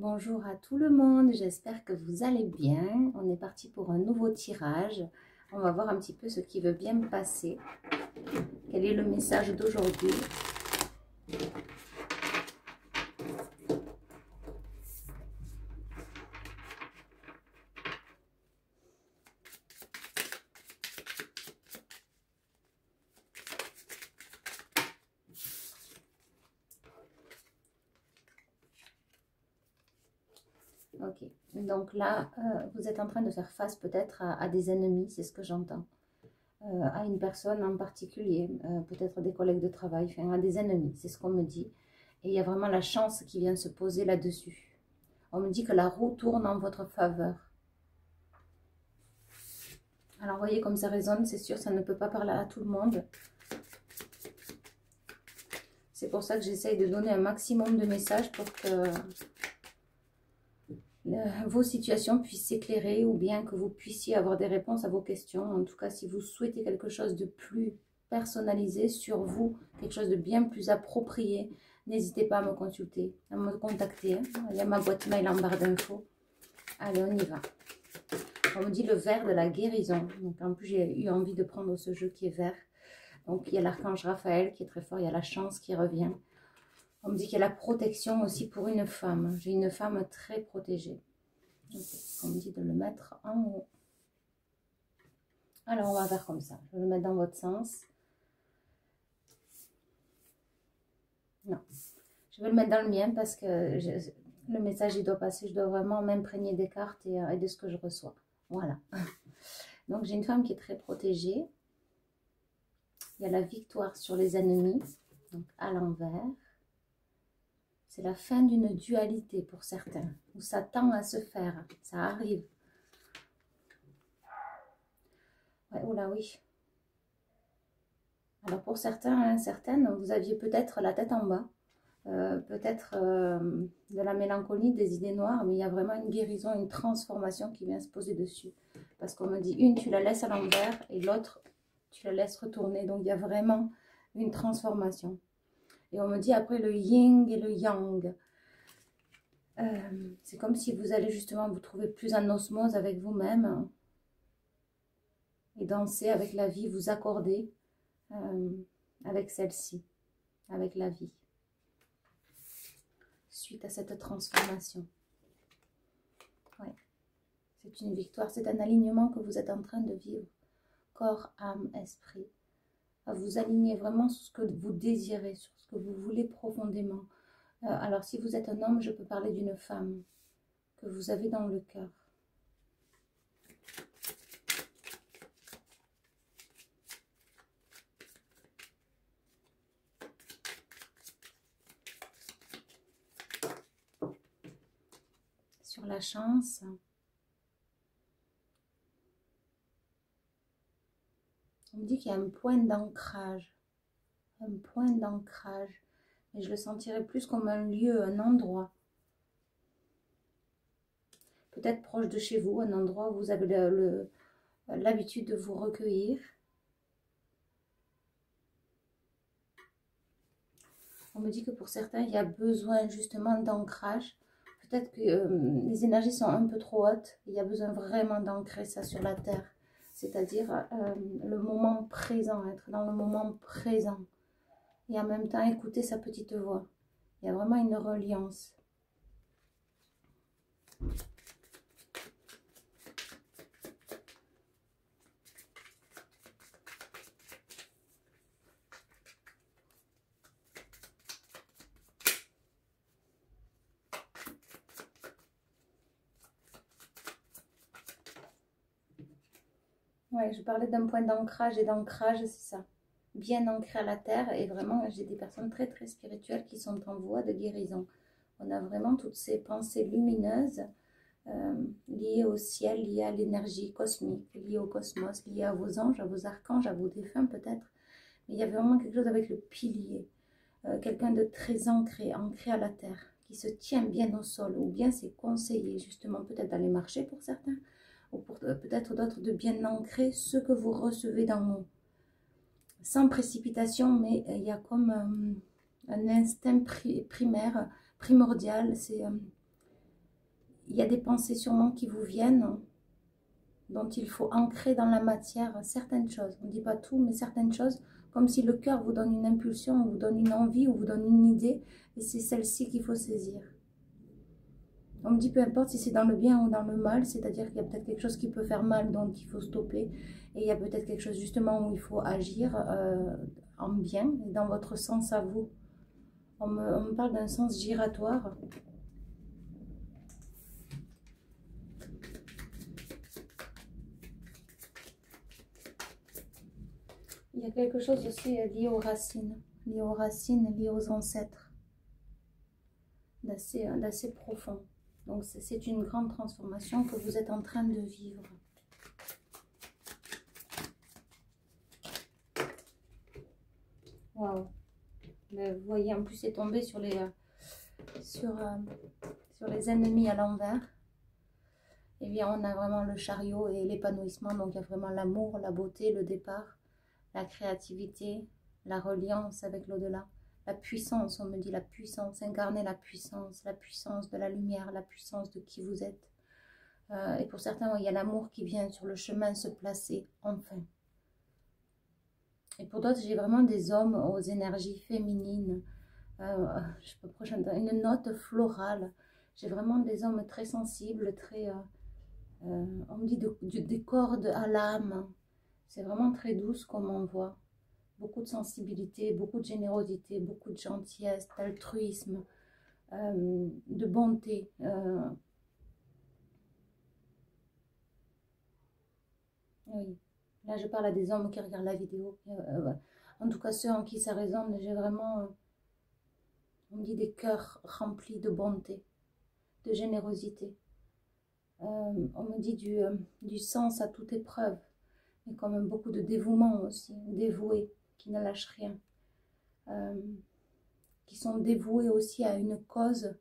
Bonjour à tout le monde, j'espère que vous allez bien. On est parti pour un nouveau tirage. On va voir un petit peu ce qui veut bien me passer. Quel est le message d'aujourd'hui? Ok, donc là, vous êtes en train de faire face peut-être à des ennemis, c'est ce que j'entends. À une personne en particulier, peut-être des collègues de travail, enfin à des ennemis, c'est ce qu'on me dit. Et il y a vraiment la chance qui vient se poser là-dessus. On me dit que la roue tourne en votre faveur. Alors, vous voyez comme ça résonne, c'est sûr, ça ne peut pas parler à tout le monde. C'est pour ça que j'essaye de donner un maximum de messages pour que vos situations puissent s'éclairer ou bien que vous puissiez avoir des réponses à vos questions. En tout cas, si vous souhaitez quelque chose de plus personnalisé sur vous, quelque chose de bien plus approprié, n'hésitez pas à me consulter, à me contacter. Il y a ma boîte mail en barre d'infos. Allez, on y va. On me dit le vert de la guérison. Donc, en plus, j'ai eu envie de prendre ce jeu qui est vert. Donc, il y a l'archange Raphaël qui est très fort. Il y a la chance qui revient. On me dit qu'il y a la protection aussi pour une femme. J'ai une femme très protégée. Okay. On me dit de le mettre en haut. Alors, on va faire comme ça. Je vais le mettre dans votre sens. Non. Je vais le mettre dans le mien parce que le message, il doit passer. Je dois vraiment m'imprégner des cartes et de ce que je reçois. Voilà. Donc, j'ai une femme qui est très protégée. Il y a la victoire sur les ennemis. Donc, à l'envers. C'est la fin d'une dualité pour certains. Où ça tend à se faire. Ça arrive. Ouais, oula, oui. Alors pour certains, certaines, vous aviez peut-être la tête en bas, peut-être de la mélancolie, des idées noires, mais il y a vraiment une guérison, une transformation qui vient se poser dessus. Parce qu'on me dit, une, tu la laisses à l'envers, et l'autre, tu la laisses retourner. Donc il y a vraiment une transformation. Et on me dit après le yin et le yang. C'est comme si vous allez justement vous trouver plus en osmose avec vous-même et danser avec la vie, vous accorder avec celle-ci, avec la vie, suite à cette transformation. Ouais. C'est une victoire, c'est un alignement que vous êtes en train de vivre, corps, âme, esprit, à vous aligner vraiment sur ce que vous désirez, sur ce que vous voulez profondément. Alors si vous êtes un homme, je peux parler d'une femme que vous avez dans le cœur. Sur la chance, on me dit qu'il y a un point d'ancrage, mais je le sentirais plus comme un lieu, un endroit. Peut-être proche de chez vous, un endroit où vous avez l'habitude de vous recueillir. On me dit que pour certains, il y a besoin justement d'ancrage. Peut-être que les énergies sont un peu trop hautes. Il y a besoin vraiment d'ancrer ça sur la terre. C'est-à-dire le moment présent, être dans le moment présent. Et en même temps, écouter sa petite voix. Il y a vraiment une reliance. Ouais, je parlais d'un point d'ancrage et d'ancrage, c'est ça. Bien ancré à la terre et vraiment, j'ai des personnes très très spirituelles qui sont en voie de guérison. On a vraiment toutes ces pensées lumineuses liées au ciel, liées à l'énergie cosmique, liées au cosmos, liées à vos anges, à vos archanges, à vos défunts peut-être. Mais il y a vraiment quelque chose avec le pilier, quelqu'un de très ancré, ancré à la terre, qui se tient bien au sol, ou bien c'est conseillé justement peut-être d'aller marcher pour certains, ou pour peut-être d'autres de bien ancrer ce que vous recevez dans vous. Sans précipitation, mais il y a comme un instinct primaire, primordial, c'est il y a des pensées sûrement qui vous viennent, dont il faut ancrer dans la matière certaines choses. On ne dit pas tout, mais certaines choses, comme si le cœur vous donne une impulsion, vous donne une envie, ou vous donne une idée, et c'est celle-ci qu'il faut saisir. On me dit peu importe si c'est dans le bien ou dans le mal, c'est-à-dire qu'il y a peut-être quelque chose qui peut faire mal, donc il faut stopper, et il y a peut-être quelque chose justement où il faut agir en bien, et dans votre sens à vous. On me parle d'un sens giratoire. Il y a quelque chose aussi lié aux racines, lié aux ancêtres, d'assez profond. Donc c'est une grande transformation que vous êtes en train de vivre. Waouh! Vous voyez, en plus c'est tombé sur les ennemis à l'envers. Et bien on a vraiment le chariot et l'épanouissement. Donc il y a vraiment l'amour, la beauté, le départ, la créativité, la reliance avec l'au-delà. La puissance, on me dit la puissance, incarner la puissance de la lumière, la puissance de qui vous êtes. Et pour certains, il y a l'amour qui vient sur le chemin se placer, enfin. Et pour d'autres, j'ai vraiment des hommes aux énergies féminines, une note florale. J'ai vraiment des hommes très sensibles, très, on me dit des cordes à l'âme. C'est vraiment très douce comme on voit. Beaucoup de sensibilité, beaucoup de générosité, beaucoup de gentillesse, d'altruisme, de bonté. Oui, là je parle à des hommes qui regardent la vidéo. En tout cas, ceux en qui ça résonne, j'ai vraiment, on me dit des cœurs remplis de bonté, de générosité. On me dit du sens à toute épreuve, mais quand même beaucoup de dévouement aussi, dévoués, qui ne lâchent rien. Qui sont dévoués aussi à une cause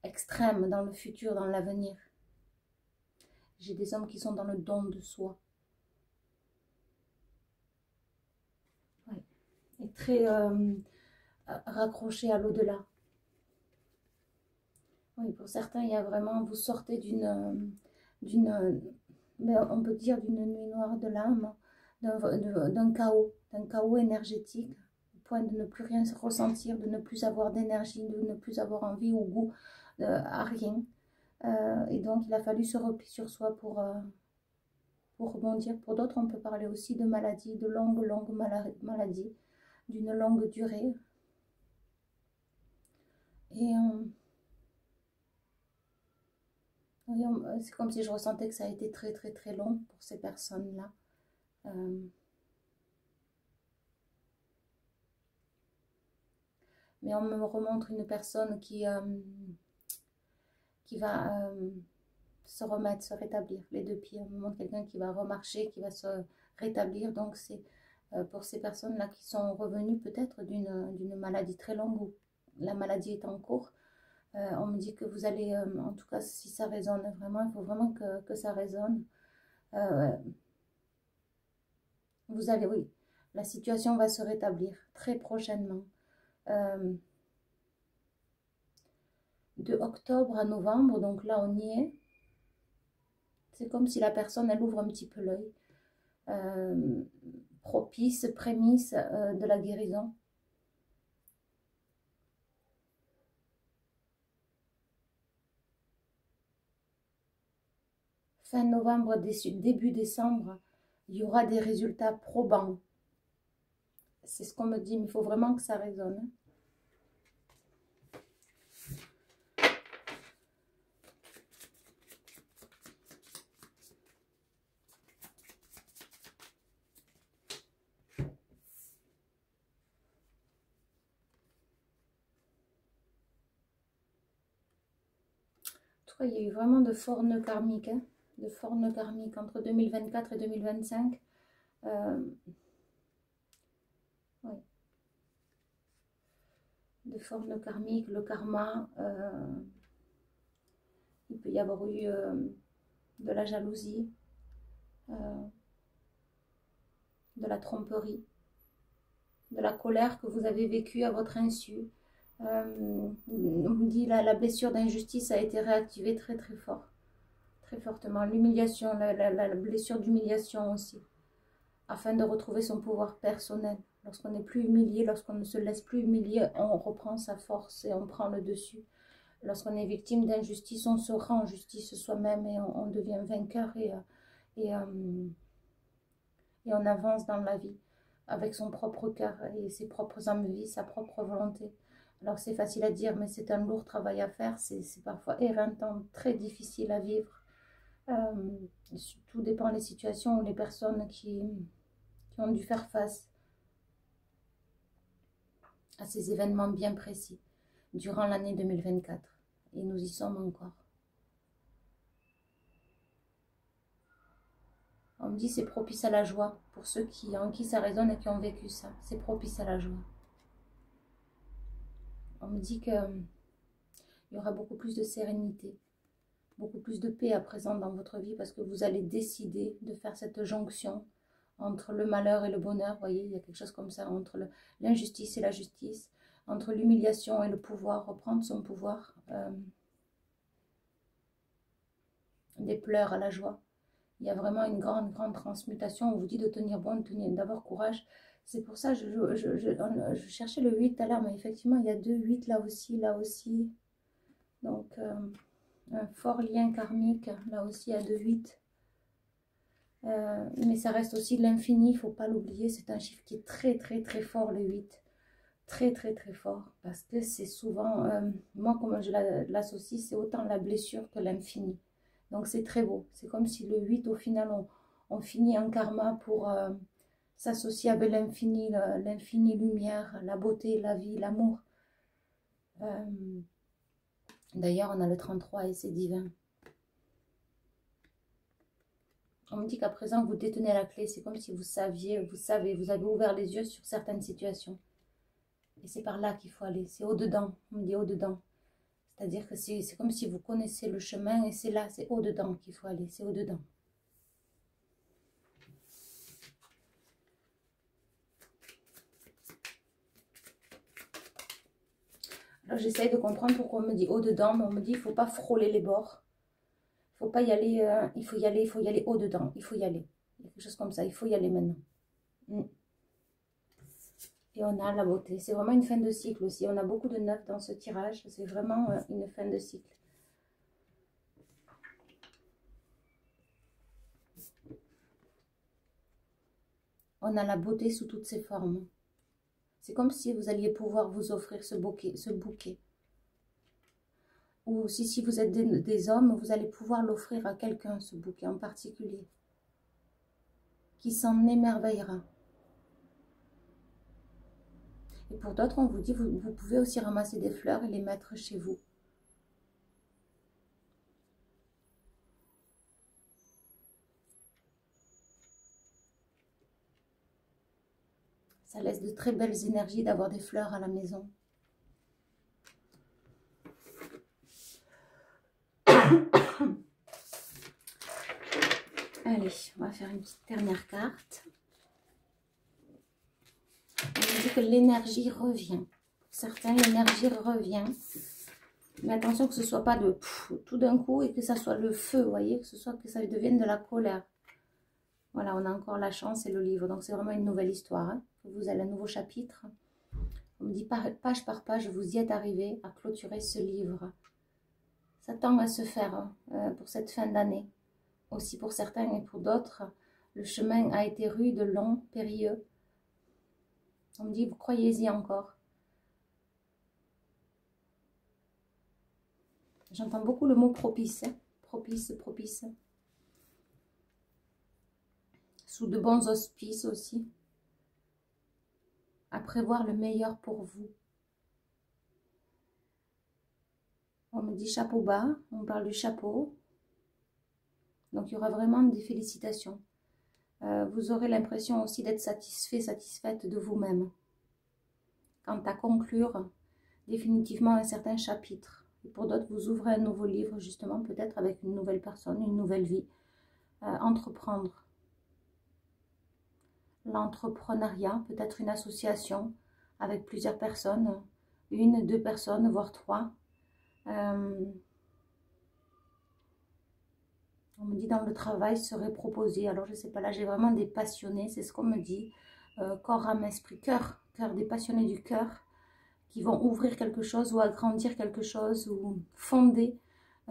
extrême dans le futur, dans l'avenir. J'ai des hommes qui sont dans le don de soi. Ouais. Et très raccrochés à l'au-delà. Oui, pour certains, il y a vraiment, vous sortez on peut dire d'une nuit noire de l'âme, d'un chaos énergétique, au point de ne plus rien ressentir, de ne plus avoir d'énergie, de ne plus avoir envie ou goût à rien. Et donc, il a fallu se replier sur soi pour rebondir. Pour d'autres, on peut parler aussi de maladies, de longues maladies, d'une longue durée. Et c'est comme si je ressentais que ça a été très très très long pour ces personnes-là. Mais on me remontre une personne qui va se remettre, se rétablir, les deux pieds. On me montre quelqu'un qui va remarcher, qui va se rétablir. Donc c'est pour ces personnes-là qui sont revenues peut-être d'une maladie très longue où la maladie est en cours. On me dit que vous allez, en tout cas si ça résonne vraiment, il faut vraiment que ça résonne. Vous allez, oui, la situation va se rétablir très prochainement. De octobre à novembre, donc là on y est. C'est comme si la personne, elle ouvre un petit peu l'œil. Propice, prémisse de la guérison. Fin novembre, début décembre, il y aura des résultats probants. C'est ce qu'on me dit, mais il faut vraiment que ça résonne. Il y a eu vraiment de forts nœuds karmiques, hein, de forts nœuds karmiques entre 2024 et 2025. Oui. De forts nœuds karmiques, le karma. Il peut y avoir eu de la jalousie, de la tromperie, de la colère que vous avez vécue à votre insu, On me dit la blessure d'injustice a été réactivée très très fort, très fortement. L'humiliation, la blessure d'humiliation aussi, afin de retrouver son pouvoir personnel. Lorsqu'on n'est plus humilié, lorsqu'on ne se laisse plus humilier, on reprend sa force et on prend le dessus. Lorsqu'on est victime d'injustice, on se rend justice soi-même et on devient vainqueur et, et on avance dans la vie avec son propre cœur et ses propres envies, sa propre volonté. Alors c'est facile à dire, mais c'est un lourd travail à faire, c'est parfois éreintant, très difficile à vivre. Tout dépend des situations ou les personnes qui ont dû faire face à ces événements bien précis durant l'année 2024. Et nous y sommes encore. On me dit c'est propice à la joie pour ceux en qui ça résonne et qui ont vécu ça. C'est propice à la joie. On me dit qu'il y aura beaucoup plus de sérénité, beaucoup plus de paix à présent dans votre vie parce que vous allez décider de faire cette jonction entre le malheur et le bonheur. Vous voyez, il y a quelque chose comme ça, entre l'injustice et la justice, entre l'humiliation et le pouvoir, reprendre son pouvoir, des pleurs à la joie. Il y a vraiment une grande, grande transmutation. On vous dit de tenir bon, d'avoir courage. C'est pour ça que je cherchais le 8 tout à l'heure, mais effectivement, il y a 2 8 là aussi, là aussi. Donc, un fort lien karmique, là aussi, à 2 8. Mais ça reste aussi l'infini, il ne faut pas l'oublier. C'est un chiffre qui est très, très, très fort, le 8. Très, très, très fort. Parce que c'est souvent, moi, comment je l'associe, c'est autant la blessure que l'infini. Donc c'est très beau. C'est comme si le 8, au final, on finit un karma pour s'associer avec l'infini, l'infini lumière, la beauté, la vie, l'amour. D'ailleurs, on a le 33 et c'est divin. On me dit qu'à présent, vous détenez la clé. C'est comme si vous saviez, vous avez ouvert les yeux sur certaines situations. Et c'est par là qu'il faut aller. C'est au-dedans. On me dit au-dedans. C'est-à-dire que c'est comme si vous connaissez le chemin et c'est là, c'est au-dedans qu'il faut aller, c'est au-dedans. Alors j'essaye de comprendre pourquoi on me dit au-dedans, mais on me dit il ne faut pas frôler les bords. Il ne faut pas y aller, il faut y aller au-dedans, il faut y aller. Il y a quelque chose comme ça, il faut y aller maintenant. Et on a la beauté. C'est vraiment une fin de cycle aussi. On a beaucoup de 9 dans ce tirage. C'est vraiment une fin de cycle. On a la beauté sous toutes ses formes. C'est comme si vous alliez pouvoir vous offrir ce bouquet. Ou si vous êtes des hommes, vous allez pouvoir l'offrir à quelqu'un, ce bouquet en particulier, qui s'en émerveillera. Et pour d'autres, on vous dit, vous pouvez aussi ramasser des fleurs et les mettre chez vous. Ça laisse de très belles énergies d'avoir des fleurs à la maison. Allez, on va faire une petite dernière carte. On nous dit que l'énergie revient. Pour certains, l'énergie revient. Mais attention que ce ne soit pas de tout d'un coup et que ça soit le feu, vous voyez, que ça devienne de la colère. Voilà, on a encore la chance et le livre. Donc, c'est vraiment une nouvelle histoire. Hein. Vous avez un nouveau chapitre. On me dit page par page, vous y êtes arrivé à clôturer ce livre. Ça tend à se faire pour cette fin d'année. Aussi pour certains et pour d'autres, le chemin a été rude, long, périlleux. On me dit, vous croyez-y encore. J'entends beaucoup le mot propice. Hein. Propice, propice. Sous de bons auspices aussi. À prévoir le meilleur pour vous. On me dit chapeau bas, on parle du chapeau. Donc il y aura vraiment des félicitations. Vous aurez l'impression aussi d'être satisfait, satisfaite de vous-même. Quant à conclure définitivement un certain chapitre. Et pour d'autres, vous ouvrez un nouveau livre, justement, peut-être avec une nouvelle personne, une nouvelle vie. Entreprendre. L'entrepreneuriat, peut-être une association avec plusieurs personnes, une, deux personnes, voire trois. On me dit dans le travail serait proposé. Alors je sais pas, là j'ai vraiment des passionnés, c'est ce qu'on me dit. Corps, âme, esprit, cœur. Cœur, des passionnés du cœur qui vont ouvrir quelque chose ou agrandir quelque chose ou fonder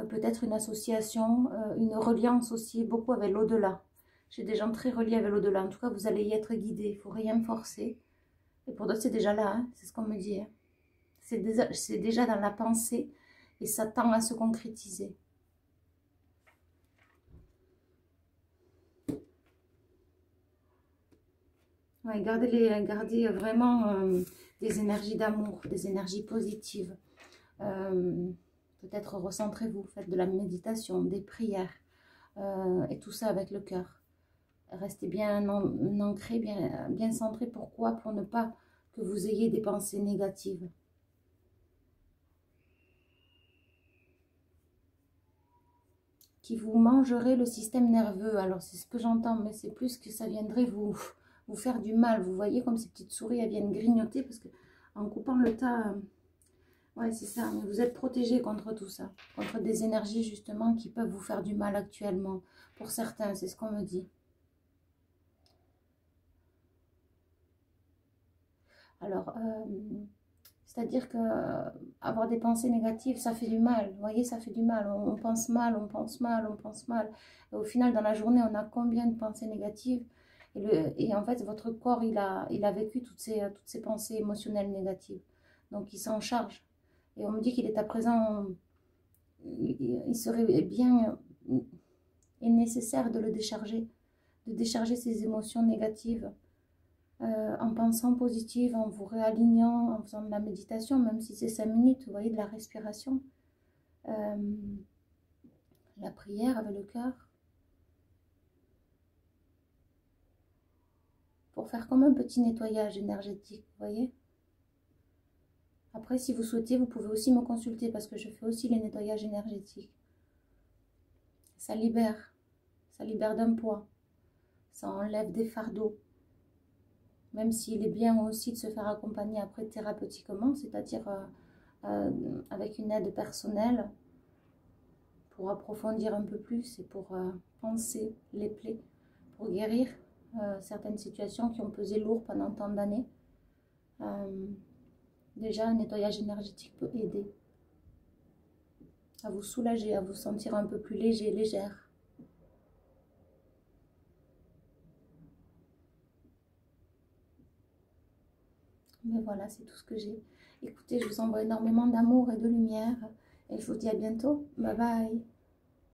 peut-être une association, une reliance aussi beaucoup avec l'au-delà. J'ai des gens très reliés avec l'au-delà. En tout cas, vous allez y être guidés. Il ne faut rien forcer. Et pour d'autres, c'est déjà là. Hein, c'est ce qu'on me dit. Hein. C'est déjà dans la pensée et ça tend à se concrétiser. Ouais, gardez vraiment des énergies d'amour, des énergies positives. Peut-être recentrez-vous, faites de la méditation, des prières, et tout ça avec le cœur. Restez bien ancré, bien centré. Pourquoi? Pour ne pas que vous ayez des pensées négatives. Qui vous mangerait le système nerveux. Alors c'est ce que j'entends, mais c'est plus que ça viendrait vous faire du mal. Vous voyez comme ces petites souris, elles viennent grignoter parce que en coupant le tas, ouais c'est ça, mais vous êtes protégé contre tout ça, contre des énergies justement qui peuvent vous faire du mal actuellement. Pour certains, c'est ce qu'on me dit. Alors, c'est-à-dire que avoir des pensées négatives, ça fait du mal. Vous voyez, ça fait du mal. On pense mal, on pense mal, on pense mal. Et au final, dans la journée, on a combien de pensées négatives? Et en fait, votre corps, il a vécu toutes ces pensées émotionnelles négatives. Donc, il s'en charge. Et on me dit qu'il est à présent, il serait bien et nécessaire de le décharger, de décharger ces émotions négatives. En pensant positive, en vous réalignant, en faisant de la méditation, même si c'est 5 minutes, vous voyez, de la respiration, la prière avec le cœur, pour faire comme un petit nettoyage énergétique, vous voyez. Après, si vous souhaitez, vous pouvez aussi me consulter parce que je fais aussi les nettoyages énergétiques. Ça libère d'un poids, ça enlève des fardeaux. Même s'il est bien aussi de se faire accompagner après thérapeutiquement, c'est-à-dire avec une aide personnelle pour approfondir un peu plus et pour penser les plaies, pour guérir certaines situations qui ont pesé lourd pendant tant d'années. Déjà, un nettoyage énergétique peut aider à vous soulager, à vous sentir un peu plus léger, légère. Mais voilà, c'est tout ce que j'ai. Écoutez, je vous envoie énormément d'amour et de lumière. Et je vous dis à bientôt. Bye bye.